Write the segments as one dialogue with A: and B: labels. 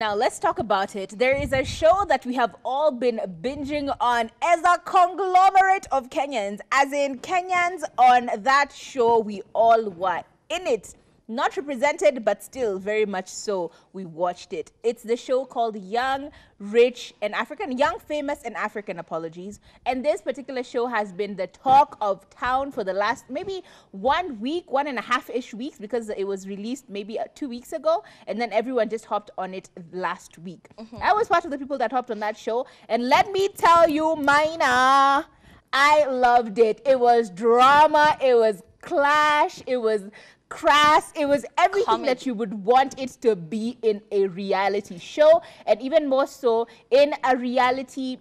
A: Now let's talk about it. There is a show that we have all been binging on as a conglomerate of Kenyans, as in Kenyans on that show. We all were in it. Not represented, but still very much so. We watched it. It's the show called Young, Rich, and African. Young, Famous, and African, apologies. And this particular show has been the talk of town for the last maybe 1 week, 1.5-ish weeks, because it was released maybe 2 weeks ago. And then everyone just hopped on it last week. I was part of the people that hopped on that show. And let me tell you, Mina, I loved it. It was drama. It was clash. It was crass. It was everything that you would want it to be in a reality show, and even more so in a reality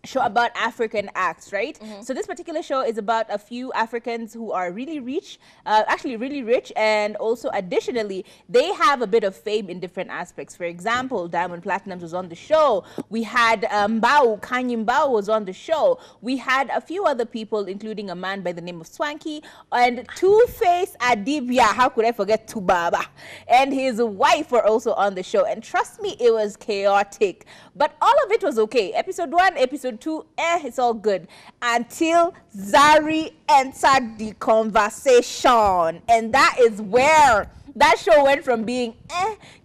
A: show about African acts, right? So this particular show is about a few Africans who are really rich, actually really rich, and also additionally, they have a bit of fame in different aspects. For example, Diamond Platnumz was on the show. We had Kanye Mbao was on the show. We had a few other people, including a man by the name of Swanky, and Two-Face Adibia, how could I forget Tubaba, and his wife were also on the show. And trust me, it was chaotic, but all of it was okay. Episode 1, episode 2, it's all good until Zari entered the conversation, and that is where that show went from being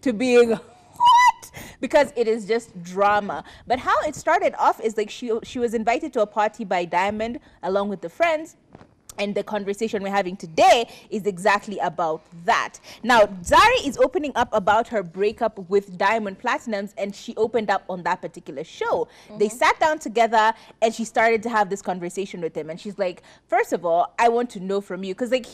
A: to being what, because it is just drama. But how it started off is like she was invited to a party by Diamond along with the friends. And the conversation we're having today is exactly about that. Now, Zari is opening up about her breakup with Diamond Platnumz, and she opened up on that particular show. They sat down together, and she started to have this conversation with him. And she's like, first of all, I want to know from you. Because like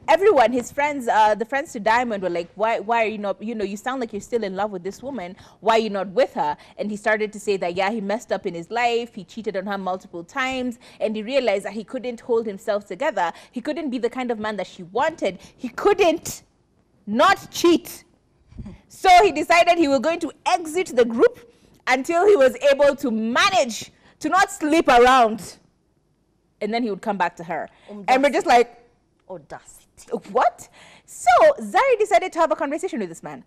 A: everyone, his friends, the friends to Diamond were like, why are you not, you sound like you're still in love with this woman. Why are you not with her? And he started to say that, yeah, he messed up in his life. He cheated on her multiple times. And he realized that he couldn't hold himself together. He couldn't be the kind of man that she wanted. He couldn't not cheat. So he decided he was going to exit the group until he was able to manage to not sleep around. And then he would come back to her. And we're just like, audacity. What? So Zari decided to have a conversation with this man.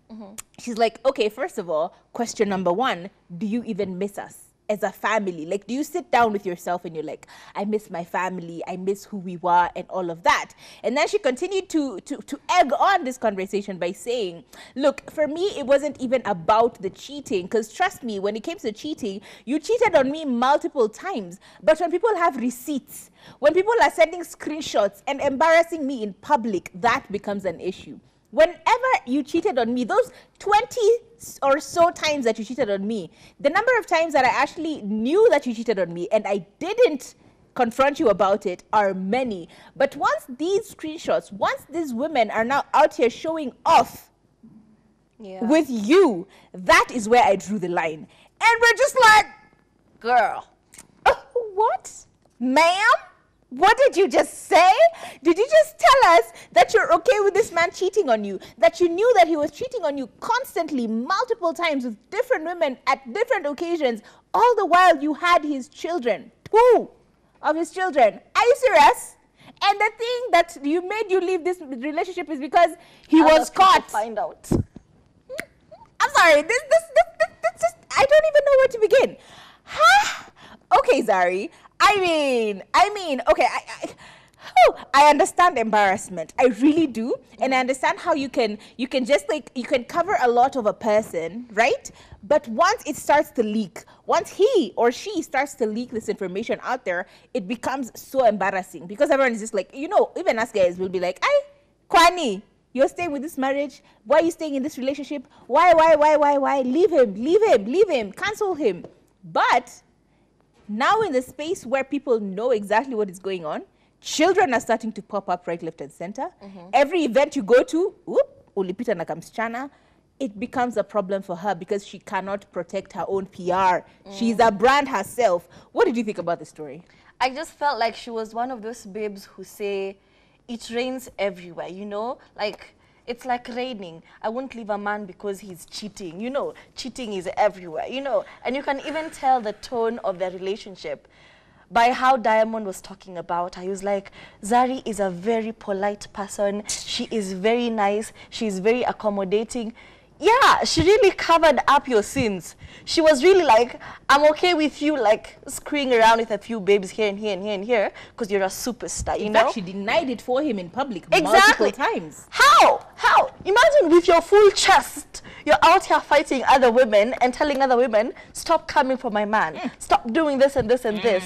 A: She's like, okay, first of all, question number 1, do you even miss us as a family? Like, do you sit down with yourself and you're like, I miss my family, I miss who we were, and all of that? And then she continued to egg on this conversation by saying, look, for me, it wasn't even about the cheating, because trust me, when it came to cheating, you cheated on me multiple times. But when people have receipts, when people are sending screenshots and embarrassing me in public, that becomes an issue. Whenever you cheated on me, those 20 or so times that you cheated on me, the number of times that I actually knew that you cheated on me and I didn't confront you about it are many. But once these screenshots, once these women are now out here showing off with you, that is where I drew the line. And we're just like, girl, what? Ma'am? What did you just say? Did you just tell us that you're okay with this man cheating on you? That you knew that he was cheating on you constantly, multiple times with different women at different occasions, all the while you had his children, 2 of his children. Are you serious? And the thing that made you leave this relationship is because he was caught. Find out. I'm sorry, this just, I don't even know where to begin. Huh? Okay, Zari. I mean, okay, I understand embarrassment. I really do. And I understand how you can just like, you can cover a lot of a person, right? But once it starts to leak, once he or she starts to leak this information out there, it becomes so embarrassing, because everyone is just like, even us guys will be like, Kwani, you're staying with this marriage. Why are you staying in this relationship? Why? Leave him, cancel him. But now in the space where people know exactly what is going on, children are starting to pop up right, left, and center. Every event you go to, ulipita na kamsichana, it becomes a problem for her because she cannot protect her own PR. She's a brand herself. What did you think about the story?
B: I just felt like she was one of those babes who say, it rains everywhere, like, it's like raining. I won't leave a man because he's cheating. Cheating is everywhere, And you can even tell the tone of their relationship by how Diamond was talking about her. He was like, Zari is a very polite person. She is very nice. She's very accommodating. yeah, she really covered up your sins. She was really like, I'm okay with you like screwing around with a few babes here and here and here and here because you're a superstar, you
A: In
B: know?
A: fact, she denied it for him in public
B: Exactly.
A: multiple times.
B: How? Imagine with your full chest, you're out here fighting other women and telling other women, stop coming for my man. Stop doing this and this and this.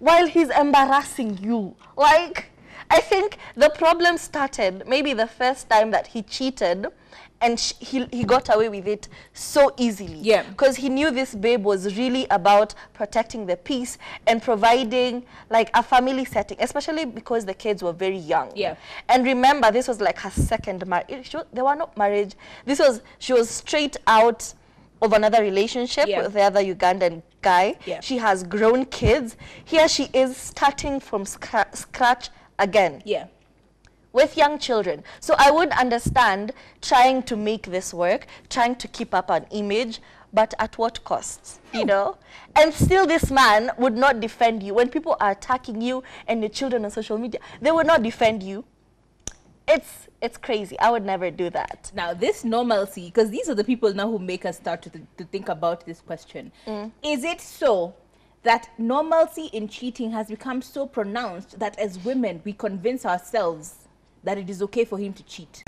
B: While he's embarrassing you. Like, I think the problem started maybe the first time that he cheated and he got away with it so easily.
A: Yeah.
B: Because he knew this babe was really about protecting the peace and providing like a family setting, especially because the kids were very young.
A: Yeah.
B: And remember, this was like her second marriage. They were not married. She was straight out of another relationship with the other Ugandan guy.
A: Yeah.
B: She has grown kids. Here she is starting from scratch again.
A: Yeah.
B: With young children. So I would understand trying to make this work, trying to keep up an image, but at what cost, you know? And still this man would not defend you. When people are attacking you and your children on social media, they would not defend you. It's crazy. I would never do that.
A: Now, this normalcy, because these are the people now who make us start to think about this question. Is it so that normalcy in cheating has become so pronounced that as women, we convince ourselves that it is okay for him to cheat?